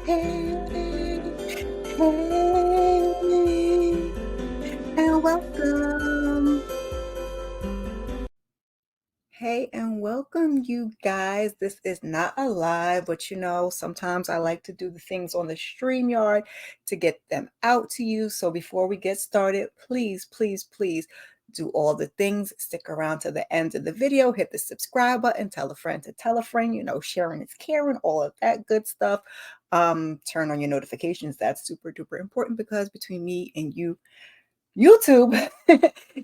Hey, hey, and welcome. Hey, and welcome, you guys. This is not a live, but sometimes I like to do the things on the StreamYard to get them out to you. So before we get started, please, please, please do all the things. Stick around to the end of the video, hit the subscribe button, tell a friend to tell a friend, sharing is caring, all of that good stuff. Turn on your notifications. That's super duper important because between me and you, YouTube,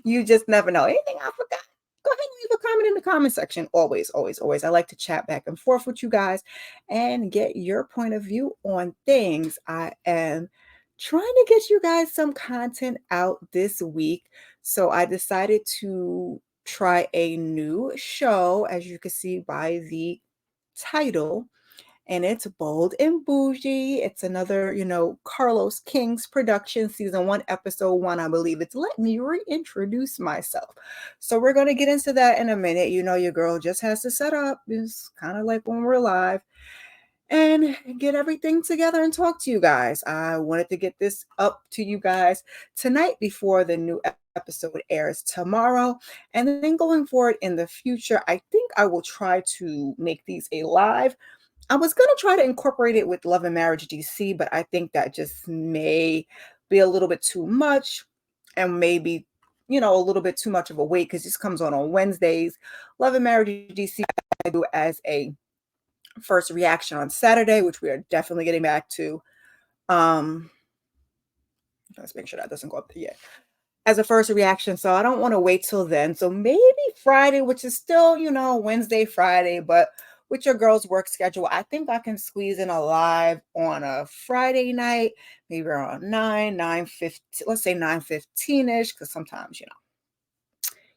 you just never know. Anything I forgot? Go ahead and leave a comment in the comment section. Always, always, always. I like to chat back and forth with you guys and get your point of view on things. I am trying to get you guys some content out this week. So I decided to try a new show, as you can see by the title, and it's Bold and Bougie. It's another, Carlos King's production, season 1, episode 1, I believe it's Let Me Reintroduce Myself. So we're going to get into that in a minute. Your girl just has to set up. It's kind of like when we're live and get everything together and talk to you guys. I wanted to get this up to you guys tonight before the new episode airs tomorrow. And then going forward in the future, I think I will try to make these a live. I was going to try to incorporate it with Love and Marriage DC, but I think that just may be a little bit too much and maybe, a little bit too much of a wait because this comes on Wednesdays. Love and Marriage DC, I do as a first reaction on Saturday, which we are definitely getting back to. Let's make sure that doesn't go up there yet. As a first reaction, so I don't want to wait till then. So maybe Friday, which is still, Wednesday, Friday, but with your girl's work schedule, I think I can squeeze in a live on a Friday night, maybe around 9:15, let's say 9:15-ish, because sometimes,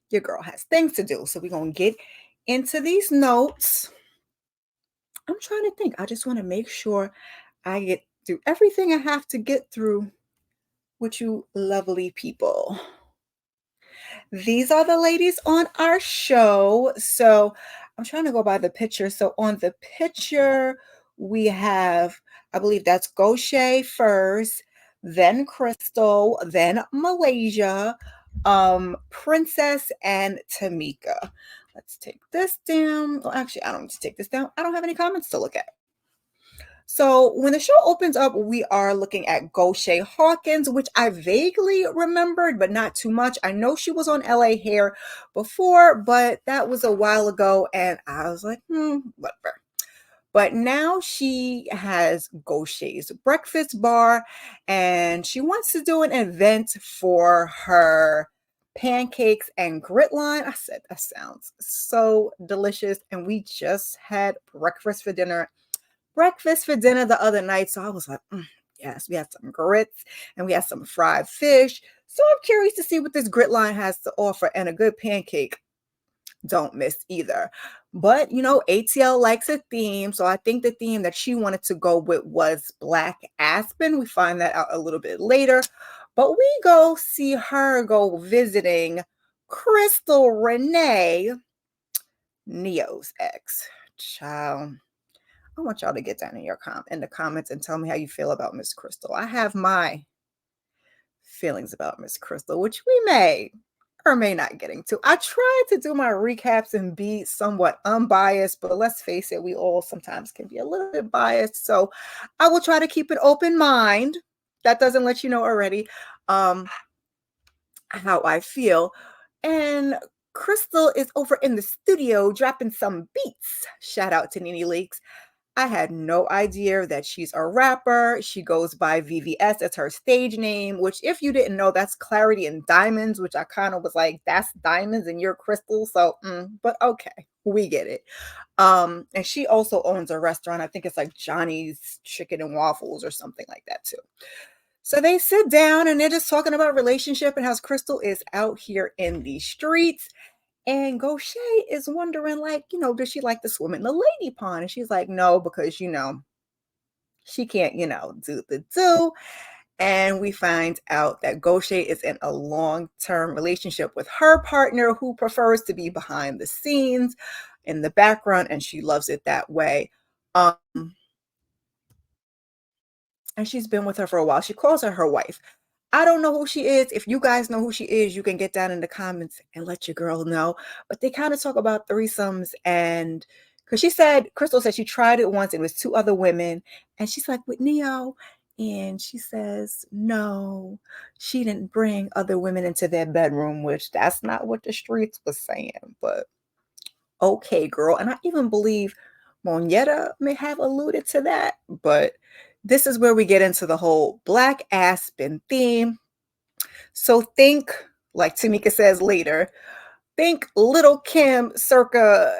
your girl has things to do. So we're going to get into these notes. I'm trying to think. I just want to make sure I get through everything I have to get through with you lovely people. These are the ladies on our show. So I'm trying to go by the picture. So on the picture, we have, I believe that's Goshay first, then Crystal, then Malaysia, Princess, and Tamika. Let's take this down. Well, actually, I don't need to take this down. I don't have any comments to look at. So when the show opens up, we are looking at Goshay Hawkins, which I vaguely remembered, but not too much. I know she was on LA Hair before, but that was a while ago, and I was like, whatever. But now she has Goshay's Breakfast Bar, and she wants to do an event for her pancakes and grit line. I said, that sounds so delicious. And we just had breakfast for dinner the other night. So I was like, yes, we had some grits and we had some fried fish. So I'm curious to see what this grit line has to offer, and a good pancake. Don't miss either. But, ATL likes a theme. So I think the theme that she wanted to go with was Black Aspen. We find that out a little bit later. But we go see her go visiting Crystal Renee, Neo's ex. Child, I want y'all to get down in the comments and tell me how you feel about Miss Crystal. I have my feelings about Miss Crystal, which we may or may not get into. I try to do my recaps and be somewhat unbiased, but let's face it, we all sometimes can be a little bit biased. So I will try to keep an open mind. That doesn't let you know already how I feel. And Crystal is over in the studio dropping some beats. Shout out to Nene Leaks. I had no idea that she's a rapper. She goes by VVS. That's her stage name, which, if you didn't know, that's Clarity and Diamonds, which I kind of was like, that's diamonds and you're Crystal. So, but okay, we get it. And she also owns a restaurant. I think it's like Johnny's Chicken and Waffles or something like that too. So they sit down and they're just talking about relationship and how Crystal is out here in the streets. And Goshay is wondering, like, does she like to swim in the lady pond? And she's like, no, because, she can't, do the do. And we find out that Goshay is in a long-term relationship with her partner, who prefers to be behind the scenes in the background, and she loves it that way. and she's been with her for a while. She calls her wife. I don't know who she is. If you guys know who she is, you can get down in the comments and let your girl know. But they kind of talk about threesomes, and because Crystal said she tried it once, it was two other women, and she's like, with Neo. And she says, no, she didn't bring other women into their bedroom, which that's not what the streets was saying. But okay, girl. And I even believe Moneta may have alluded to that. But this is where we get into the whole Black Aspen theme. So think, like Tamika says later, think Little Kim circa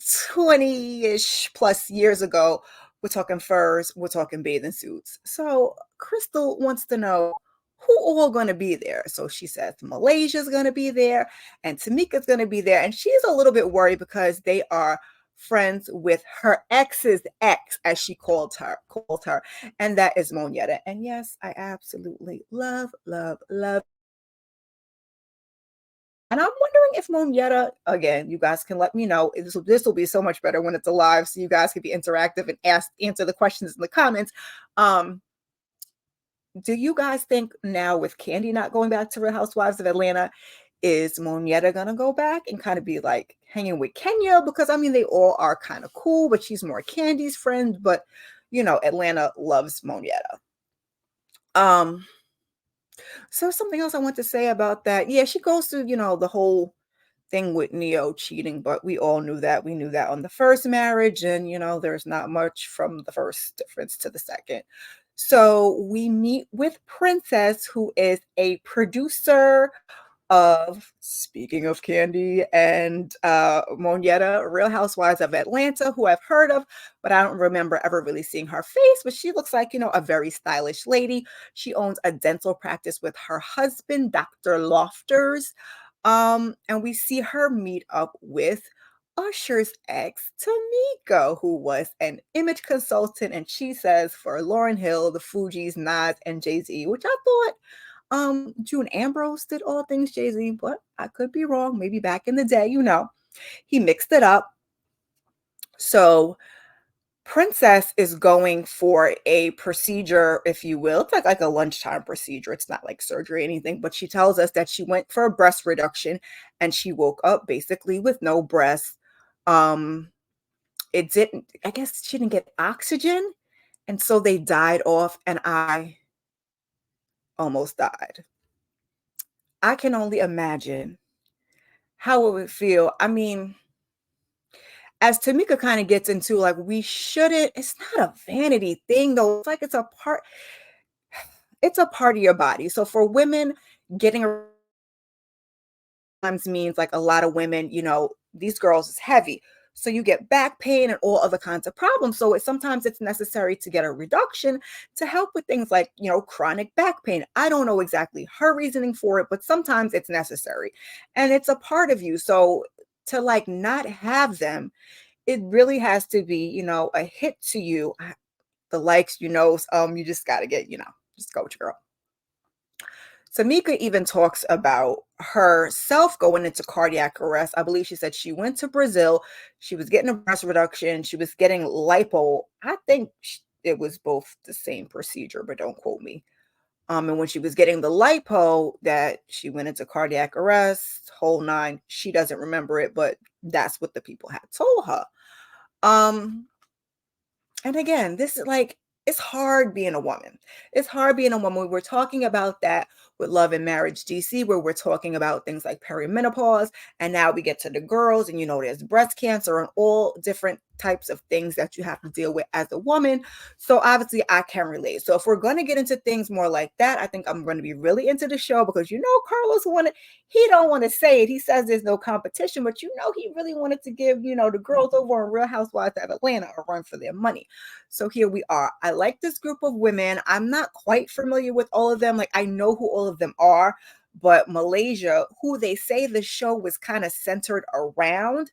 20-ish plus years ago. We're talking furs, we're talking bathing suits. So Crystal wants to know who all going to be there. So she says Malaysia's going to be there and Tamika's going to be there. And she's a little bit worried because they are friends with her ex's ex, as she called her, and that is Moneta. And yes, I absolutely love, love, love. And I'm wondering if Moneta, again, you guys can let me know. This will be so much better when it's alive, so you guys can be interactive and answer the questions in the comments. Do you guys think now with Candy not going back to Real Housewives of Atlanta, is Moneta gonna go back and kind of be like hanging with Kenya? Because I mean, they all are kind of cool, but she's more Candy's friend. But Atlanta loves Moneta. So something else I want to say about that. Yeah, she goes through, the whole thing with Neo cheating, but we all knew that. We knew that on the first marriage, and there's not much from the first difference to the second. So we meet with Princess, who is a producer of, speaking of Candy and Moneta, Real Housewives of Atlanta, who I've heard of, but I don't remember ever really seeing her face. But she looks like, a very stylish lady. She owns a dental practice with her husband, Dr. Lofters. And we see her meet up with Usher's ex, Tamika, who was an image consultant, and she says for Lauryn Hill, the Fugees, Nas, and Jay-Z, which I thought June Ambrose did all things Jay-Z, but I could be wrong. Maybe back in the day, he mixed it up. So Princess is going for a procedure, if you will. It's like a lunchtime procedure. It's not like surgery or anything, but she tells us that she went for a breast reduction and she woke up basically with no breasts. I guess she didn't get oxygen, and so they died off, and I almost died. I can only imagine how it would feel. I mean, as Tamika kind of gets into, like, it's not a vanity thing though. It's like it's a part of your body. So for women, getting times means like a lot of women, these girls is heavy. So you get back pain and all other kinds of problems. So sometimes it's necessary to get a reduction to help with things like, chronic back pain. I don't know exactly her reasoning for it, but sometimes it's necessary and it's a part of you. So to like not have them, it really has to be, a hit to you. The likes, you just got to get, just go with your girl. Tamika even talks about herself going into cardiac arrest. I believe she said she went to Brazil. She was getting a breast reduction. She was getting lipo. I think it was both the same procedure, but don't quote me. And when she was getting the lipo, that she went into cardiac arrest, whole nine. She doesn't remember it, but that's what the people had told her. And again, this is like, it's hard being a woman. It's hard being a woman. We're talking about that with Love and Marriage DC, where we're talking about things like perimenopause. And now we get to the girls, and there's breast cancer and all different types of things that you have to deal with as a woman. So obviously I can relate. So if we're going to get into things more like that, I think I'm going to be really into the show, because Carlos he don't want to say it. He says there's no competition, but he really wanted to give, the girls over on Real Housewives of Atlanta a run for their money. So here we are. I like this group of women. I'm not quite familiar with all of them. Like, I know who all of them are, but Malaysia, who they say the show was kind of centered around,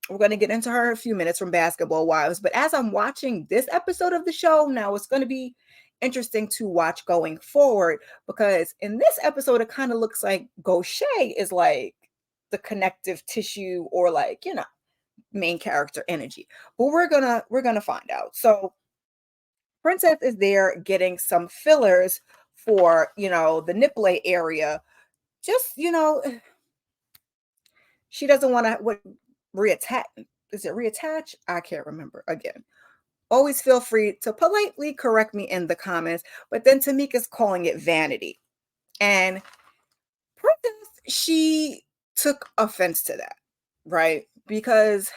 we're going to get into her in a few minutes from Basketball Wives. But as I'm watching this episode of the show, now it's going to be interesting to watch going forward, because in this episode, it kind of looks like Gaucher is like the connective tissue, or like, main character energy. But we're gonna find out. So Princess is there getting some fillers for, the nipple area. Just, she doesn't want to what reattach. Is it reattach? I can't remember again. Always feel free to politely correct me in the comments. But then Tamika's calling it vanity. And Princess, she took offense to that, right? Because,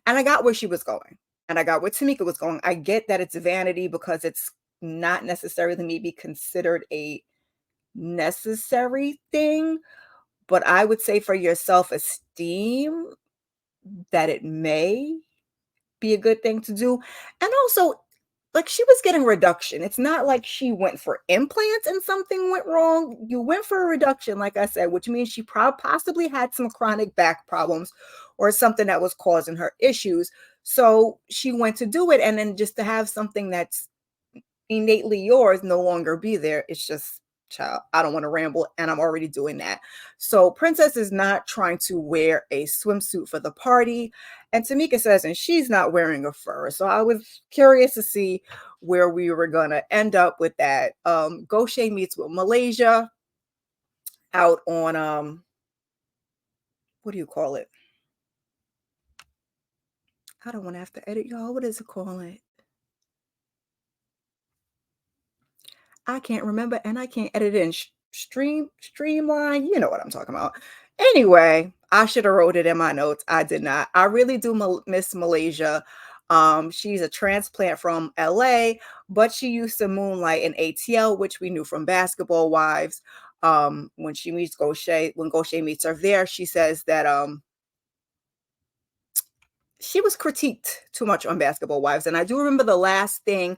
and I got where she was going, and I got where Tamika was going. I get that it's vanity because it's not necessarily maybe considered a necessary thing, but I would say for your self esteem that it may be a good thing to do. And also, like, she was getting reduction. It's not like she went for implants and something went wrong. You went for a reduction, like I said, which means she possibly had some chronic back problems or something that was causing her issues. So she went to do it. And then just to have something that's innately yours no longer be there. It's just, child, I don't want to ramble, and I'm already doing that. So Princess is not trying to wear a swimsuit for the party, and Tamika says, and she's not wearing a fur. So I was curious to see where we were gonna end up with that. Goshe meets with Malaysia out on what do you call it? I don't want to have to edit, y'all. What is it called? I can't remember, and I can't edit in streamline. You know what I'm talking about. Anyway, I should have wrote it in my notes. I did not. I really do miss Malaysia. She's a transplant from LA, but she used to moonlight in ATL, which we knew from Basketball Wives. When she meets Goshe, when Goshe meets her there, she says that she was critiqued too much on Basketball Wives. And I do remember the last thing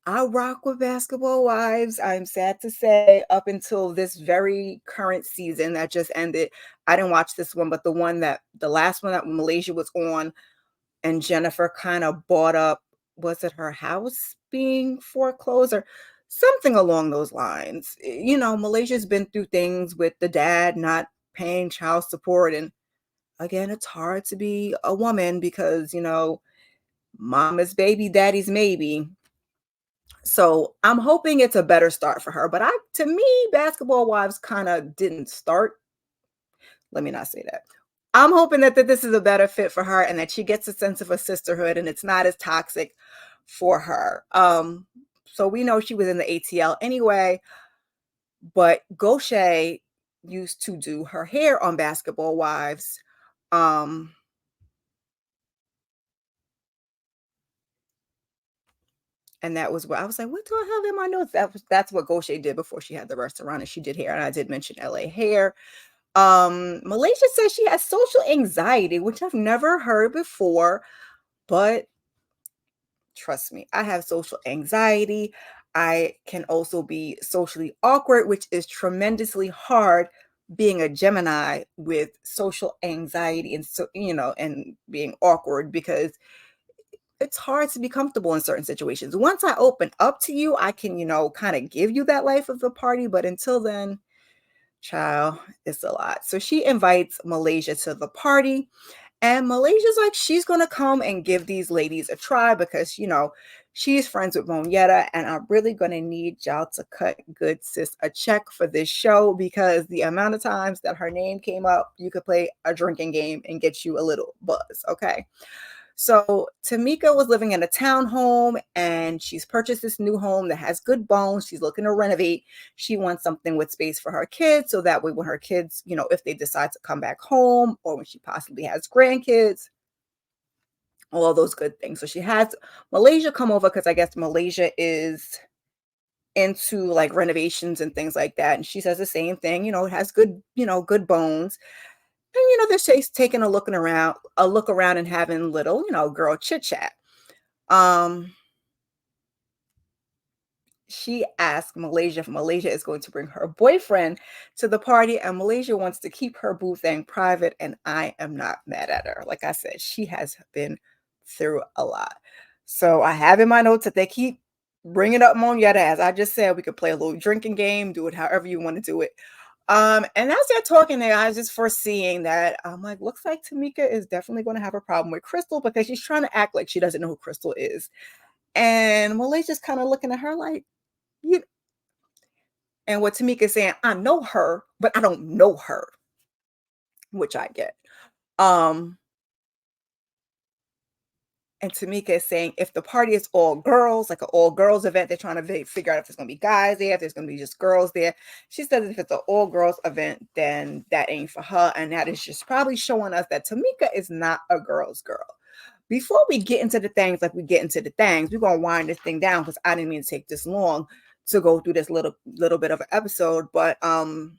I rock with Basketball Wives. I'm sad to say, up until this very current season that just ended, I didn't watch this one, but the last one that Malaysia was on, and Jennifer kind of bought up, was it her house being foreclosed or something along those lines? Malaysia's been through things with the dad not paying child support. And again, it's hard to be a woman because, mama's baby, daddy's maybe. So I'm hoping it's a better start for her. But to me, Basketball Wives kind of didn't start. Let me not say that. I'm hoping that this is a better fit for her and that she gets a sense of a sisterhood and it's not as toxic for her. So we know she was in the ATL anyway, but Goshe used to do her hair on Basketball Wives. And that was what I was like, what do I have in my notes? That's what Goshe did before she had the restaurant, and she did hair. And I did mention LA hair. Malaysia says she has social anxiety, which I've never heard before, but trust me, I have social anxiety. I can also be socially awkward, which is tremendously hard being a Gemini with social anxiety and and being awkward because it's hard to be comfortable in certain situations. Once I open up to you, I can, kind of give you that life of the party. But until then, child, it's a lot. So she invites Malaysia to the party. And Malaysia's like, she's going to come and give these ladies a try because, she's friends with Monietta. And I'm really going to need y'all to cut good sis a check for this show because the amount of times that her name came up, you could play a drinking game and get you a little buzz. Okay. So Tamika was living in a townhome and she's purchased this new home that has good bones. She's looking to renovate. She wants something with space for her kids. So that way, when her kids, if they decide to come back home or when she possibly has grandkids, all those good things. So she has Malaysia come over because I guess Malaysia is into like renovations and things like that. And she says the same thing, it has good, good bones. And they're just taking a look around and having little, girl chit chat. She asked Malaysia if Malaysia is going to bring her boyfriend to the party, and Malaysia wants to keep her boo thing private, and I am not mad at her. Like I said, she has been through a lot. So I have in my notes that they keep bringing up Monietta. As I just said, we could play a little drinking game, do it however you want to do it. And as they're talking there, I was just foreseeing that I'm like, looks like Tamika is definitely going to have a problem with Crystal because she's trying to act like she doesn't know who Crystal is. And Malaysia's kind of looking at her like, you and what Tamika's saying, I know her, but I don't know her, which I get. Um, and Tamika is saying if the party is all girls, like an all girls event, they're trying to figure out if there's going to be guys there, if there's going to be just girls there. She says if it's an all girls event, then that ain't for her. And that is just probably showing us that Tamika is not a girl's girl. Before we get into the things, like we get into the things, we're going to wind this thing down because I didn't mean to take this long to go through this little bit of an episode. But let me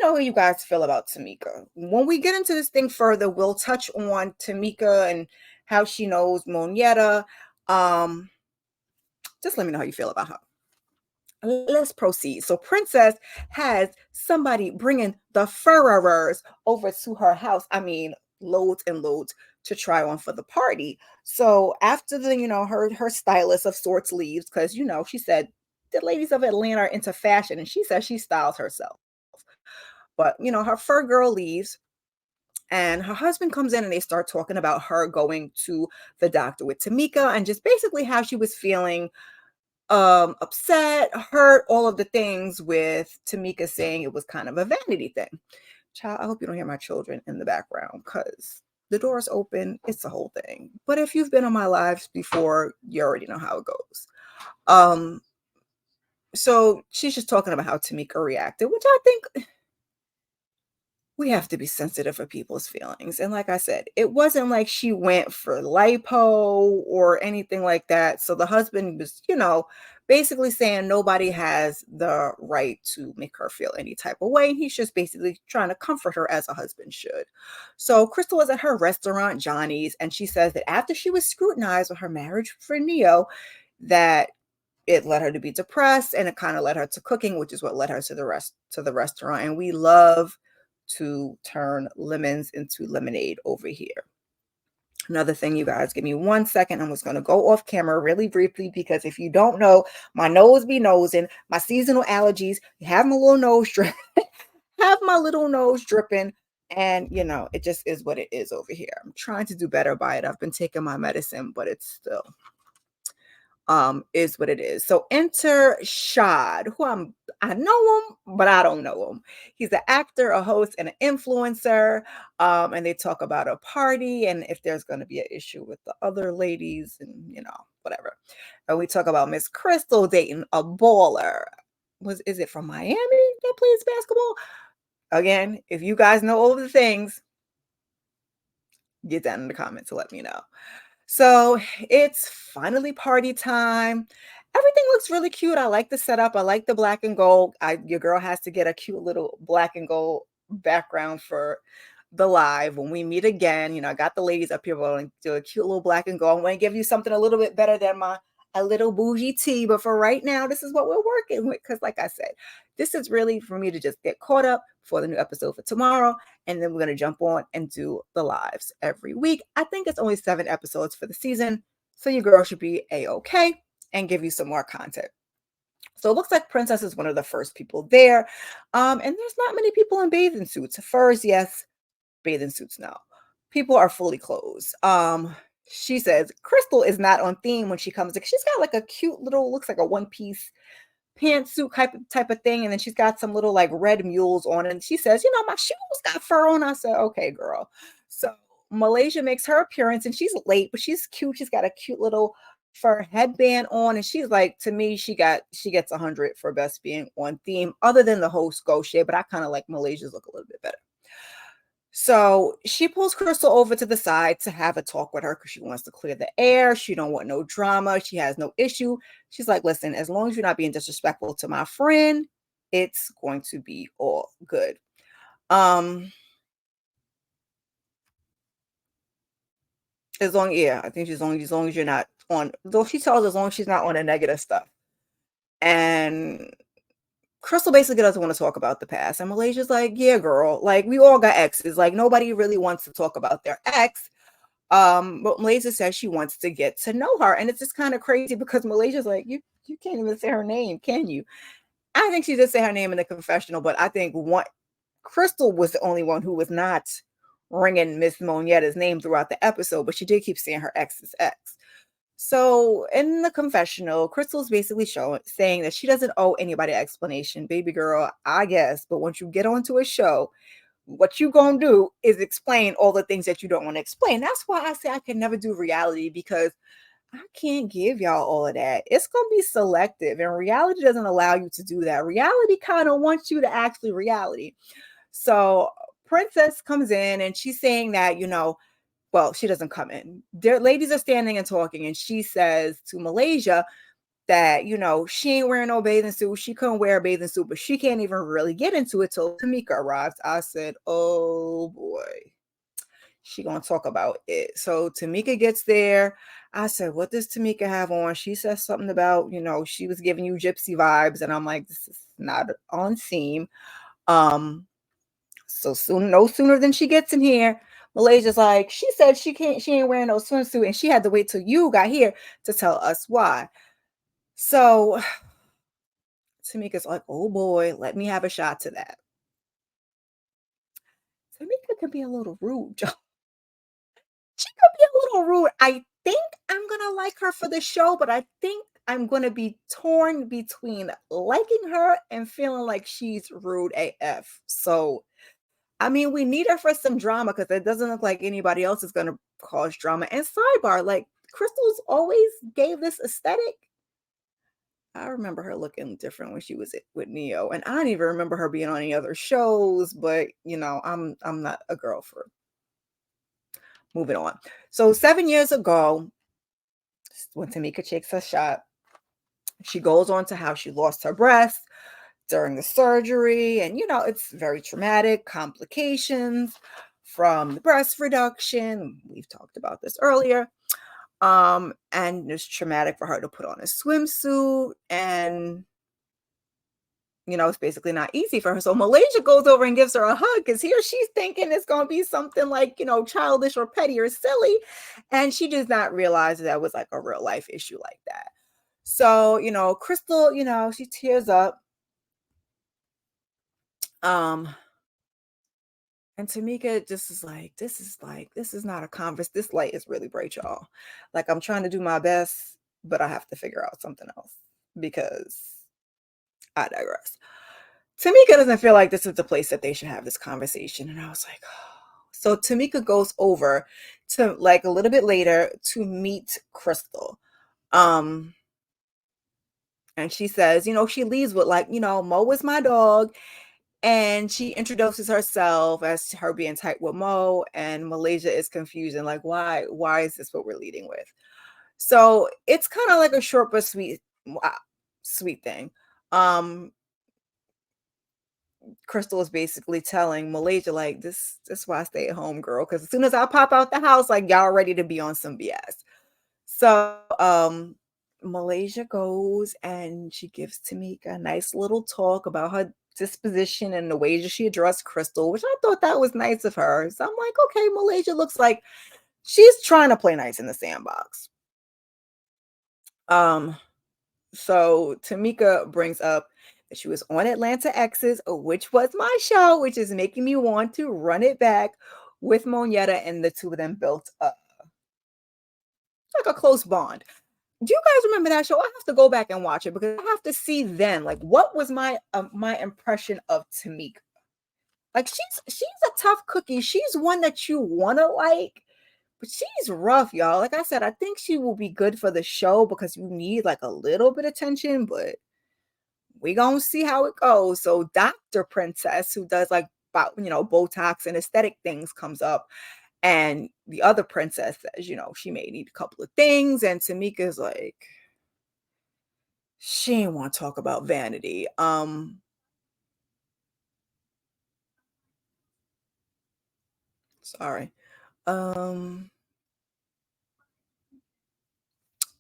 know how you guys feel about Tamika. When we get into this thing further, we'll touch on Tamika and how she knows Monietta. Um, just let me know how you feel about her. Let's proceed. So Princess has somebody bringing the furrowers over to her house. I mean, loads and loads to try on for the party. So after the, her stylist of sorts leaves, because, she said the ladies of Atlanta are into fashion and she says she styles herself. But, her fur girl leaves and her husband comes in and they start talking about her going to the doctor with Tamika and just basically how she was feeling upset, hurt, all of the things with Tamika saying it was kind of a vanity thing. Child, I hope you don't hear my children in the background because the door's open. It's the whole thing. But if you've been on my lives before, you already know how it goes. So she's just talking about how Tamika reacted, which I think we have to be sensitive for people's feelings. And like I said, it wasn't like she went for lipo or anything like that. So the husband was, basically saying nobody has the right to make her feel any type of way. He's just basically trying to comfort her as a husband should. So Crystal is at her restaurant, Johnny's, and she says that after she was scrutinized with her marriage for Neo, that it led her to be depressed and it kind of led her to cooking, which is what led her to the restaurant. And we love to turn lemons into lemonade over here. Another thing, you guys, give me 1 second. I'm just going to go off camera really briefly because if you don't know, my nose be nosing, my seasonal allergies, have my little nose drip, have my little nose dripping. And, it just is what it is over here. I'm trying to do better by it. I've been taking my medicine, but it's still is what it is. So enter Shad, who I know him, but I don't know him. He's an actor, a host, and an influencer. And they talk about a party and if there's going to be an issue with the other ladies and whatever. And we talk about Miss Crystal dating a baller. Is it from Miami that plays basketball? Again, if you guys know all of the things, get down in the comments to let me know. So it's finally party time. Everything looks really cute. I like the setup. I like the black and gold. Your girl has to get a cute little black and gold background for the live. When we meet again, I got the ladies up here going to do a cute little black and gold. I'm going to give you something a little bit better than a little bougie tea. But for right now, this is what we're working with. Because like I said, this is really for me to just get caught up for the new episode for tomorrow. And then we're going to jump on and do the lives every week. I think it's only 7 episodes for the season. So your girl should be A-okay and give you some more content. So it looks like Princess is one of the first people there. And there's not many people in bathing suits. Furs, yes. Bathing suits, no. People are fully clothed. She says Crystal is not on theme when she comes. She's got like a cute little, looks like a one-piece pantsuit type of thing, and then she's got some little like red mules on it. And she says, my shoes got fur on. I said, okay, girl. So Malaysia makes her appearance, and she's late, but she's cute. She's got a cute little fur headband on, and she's like, to me, she gets 100 for best being on theme, other than the host Gaucher, but I kind of like Malaysia's look a little bit better. So she pulls Crystal over to the side to have a talk with her because she wants to clear the air. She don't want no drama. She has no issue. She's like, listen, as long as you're not being disrespectful to my friend, it's going to be all good. I think as long as you're not on, though she tells as long as she's not on a negative stuff. And Crystal basically doesn't want to talk about the past. And Malaysia's like, yeah, girl, like we all got exes. Like nobody really wants to talk about their ex. But Malaysia says she wants to get to know her. And it's just kind of crazy because Malaysia's like, you can't even say her name, can you? I think she did say her name in the confessional, but I think Crystal was the only one who was not ringing Miss Monietta's name throughout the episode, but she did keep saying her ex's ex. So in the confessional, Crystal's basically showing saying that she doesn't owe anybody an explanation. Baby girl, I guess, but once you get onto a show, what you gonna do is explain all the things that you don't want to explain. That's why I say I can never do reality, because I can't give y'all all of that. It's gonna be selective, and reality doesn't allow you to do that. Reality kind of wants you to actually reality. So Princess comes in and she's saying that, well, she doesn't come in. Their ladies are standing and talking, and she says to Malaysia that, she ain't wearing no bathing suit. She couldn't wear a bathing suit, but she can't even really get into it till Tamika arrives. I said, oh boy, she gonna talk about it. So Tamika gets there. I said, what does Tamika have on? She says something about, she was giving you gypsy vibes. And I'm like, this is not on theme. So soon, no sooner than she gets in here, Malaysia's like, she said she ain't wearing no swimsuit, and she had to wait till you got here to tell us why. So Tamika's like, oh boy, let me have a shot to that. Tamika can be a little rude, Joe. She could be a little rude. I think I'm gonna like her for the show, but I think I'm gonna be torn between liking her and feeling like she's rude AF. So I mean, we need her for some drama because it doesn't look like anybody else is going to cause drama. And sidebar, like Crystal's always gave this aesthetic. I remember her looking different when she was with Neo, and I don't even remember her being on any other shows. But I'm not a girl for moving on. So 7 years ago, when Tamika takes her shot, she goes on to how she lost her breast during the surgery, and it's very traumatic, complications from the breast reduction. We've talked about this earlier. And it's traumatic for her to put on a swimsuit, and it's basically not easy for her. So Malaysia goes over and gives her a hug, because here she's thinking it's going to be something like, childish or petty or silly, and she does not realize that was like a real life issue like that. So Crystal, she tears up. um And Tamika just is like, this is not a converse. This light is really bright, y'all. Like, I'm trying to do my best, but I have to figure out something else, because I digress. Tamika doesn't feel like this is the place that they should have this conversation. And I was like, oh. So Tamika goes over to, like, a little bit later to meet Crystal. Um, and she says, she leaves with like, Mo is my dog. And she introduces herself as her being tight with Mo, and Malaysia is confused and like, why is this what we're leading with? So it's kind of like a short but sweet thing. Um, Crystal is basically telling Malaysia, like, this why I stay at home, girl, because as soon as I pop out the house, like, y'all ready to be on some BS. So Malaysia goes and she gives Tamika a nice little talk about her disposition and the ways that she addressed Crystal, which I thought that was nice of her. So I'm like, okay, Malaysia looks like she's trying to play nice in the sandbox. Um, so Tamika brings up that she was on Atlanta X's, which was my show, which is making me want to run it back with Moneta, and the two of them built up like a close bond. Do you guys remember that show? I have to go back and watch it, because I have to see then, like, what was my impression of Tamika. Like, she's a tough cookie. She's one that you want to like, but she's rough, y'all. Like I said, I think she will be good for the show because you need like a little bit of tension, but we gonna see how it goes. So Dr. Princess, who does like Botox and aesthetic things, comes up, and the other princess says, she may need a couple of things, and Tamika's like, she ain't want to talk about vanity. Sorry. Um,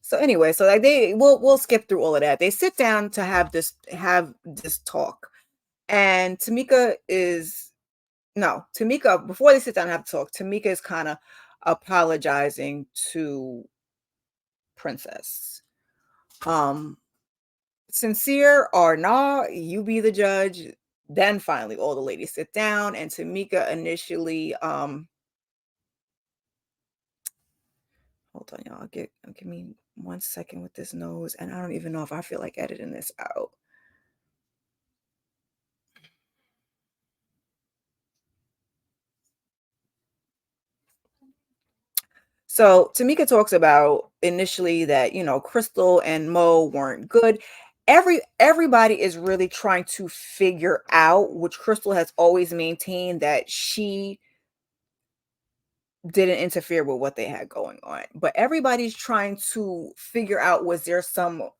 so anyway, so like we'll skip through all of that. They sit down to have this talk. And Tamika, before they sit down and have a talk, Tamika is kind of apologizing to Princess. Um, Sincere or not, you be the judge. Then finally all the ladies sit down, and Tamika initially Hold on, y'all. Give me 1 second with this nose, and I don't even know if I feel like editing this out. So Tamika talks about initially that, Crystal and Mo weren't good. Everybody is really trying to figure out, which Crystal has always maintained, that she didn't interfere with what they had going on. But everybody's trying to figure out, was there some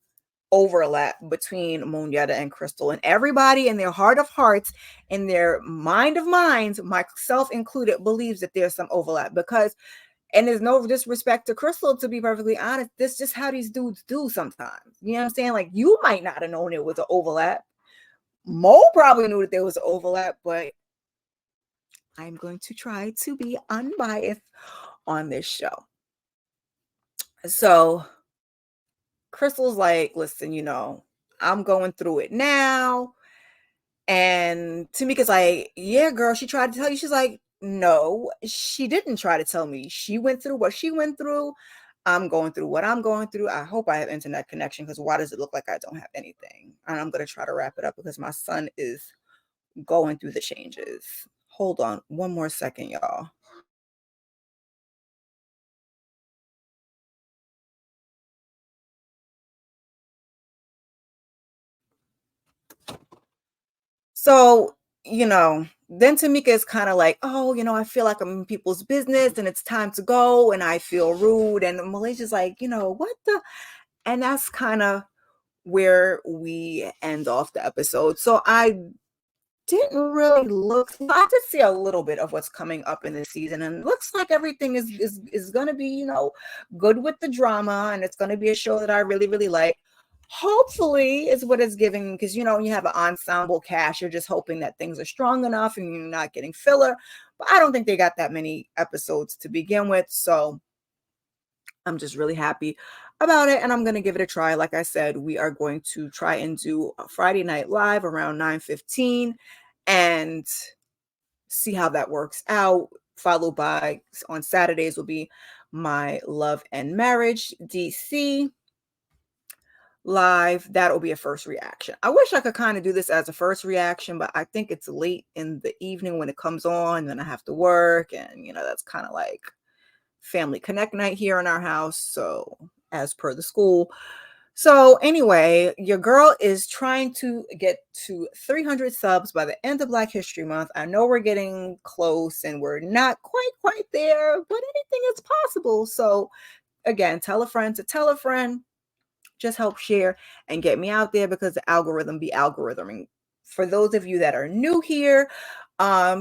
overlap between Monyetta and Crystal? And everybody in their heart of hearts, in their mind of minds, myself included, believes that there's some overlap, because, and there's no disrespect to Crystal, to be perfectly honest, this is just how these dudes do sometimes. You know what I'm saying? Like, you might not have known it was an overlap. Mo probably knew that there was an overlap, but I'm going to try to be unbiased on this show. So Crystal's like, listen, I'm going through it now. And Tamika's like, yeah, girl, she tried to tell you. She's like, no, she didn't try to tell me. She went through what she went through. I'm going through what I'm going through. I hope I have internet connection, because why does it look like I don't have anything? And I'm going to try to wrap it up because my son is going through the changes. Hold on one more second, y'all. So, then Tamika is kind of like, oh, I feel like I'm in people's business and it's time to go and I feel rude. And Malaysia's like, what the? And that's kind of where we end off the episode. So I didn't really look. I did see a little bit of what's coming up in this season, and it looks like everything is going to be, good with the drama, and it's going to be a show that I really, really like. Hopefully is what it's giving, because you have an ensemble cast. You're just hoping that things are strong enough and you're not getting filler. But I don't think they got that many episodes to begin with, so I'm just really happy about it, and I'm going to give it a try. Like I said, we are going to try and do a Friday Night Live around 9:15 and see how that works out. Followed by, on Saturdays, will be my Love and Marriage DC live. That'll be a first reaction. I wish I could kind of do this as a first reaction, but I think it's late in the evening when it comes on, and I have to work, and that's kind of like family connect night here in our house, so as per the school. So anyway, your girl is trying to get to 300 subs by the end of Black History Month. I know we're getting close and we're not quite there, but anything is possible. So again, tell a friend to tell a friend. Just help share and get me out there, because the algorithm be algorithming. For those of you that are new here,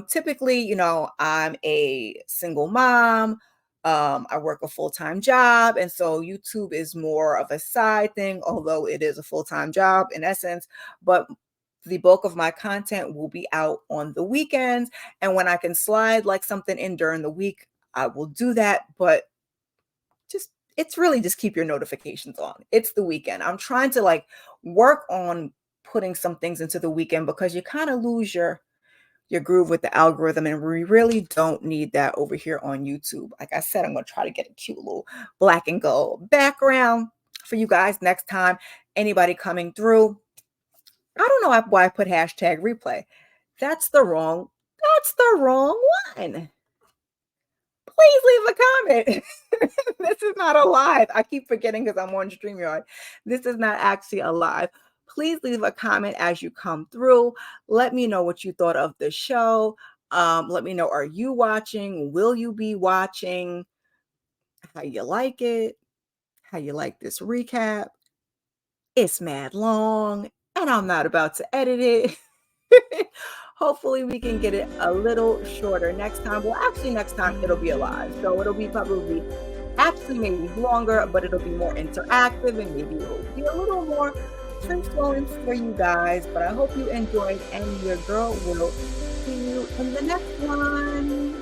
typically, I'm a single mom. I work a full-time job, and so YouTube is more of a side thing, although it is a full-time job in essence. But the bulk of my content will be out on the weekends, and when I can slide like something in during the week, I will do that. But it's really just keep your notifications on. It's the weekend. I'm trying to work on putting some things into the weekend, because you kind of lose your groove with the algorithm, and we really don't need that over here on YouTube. Like I said, I'm going to try to get a cute little black and gold background for you guys next time. Anybody coming through, I don't know why I put hashtag replay. That's the wrong one. Please leave a comment. This is not a live. I keep forgetting because I'm on StreamYard. This is not actually a live. Please leave a comment as you come through. Let me know what you thought of the show. Let me know, are you watching? Will you be watching? How you like it? How you like this recap? It's mad long, and I'm not about to edit it. Hopefully we can get it a little shorter next time. Well, actually next time it'll be a live. So it'll be probably actually maybe longer, but it'll be more interactive, and maybe it'll be a little more free flowing for you guys. But I hope you enjoyed, and your girl will see you in the next one.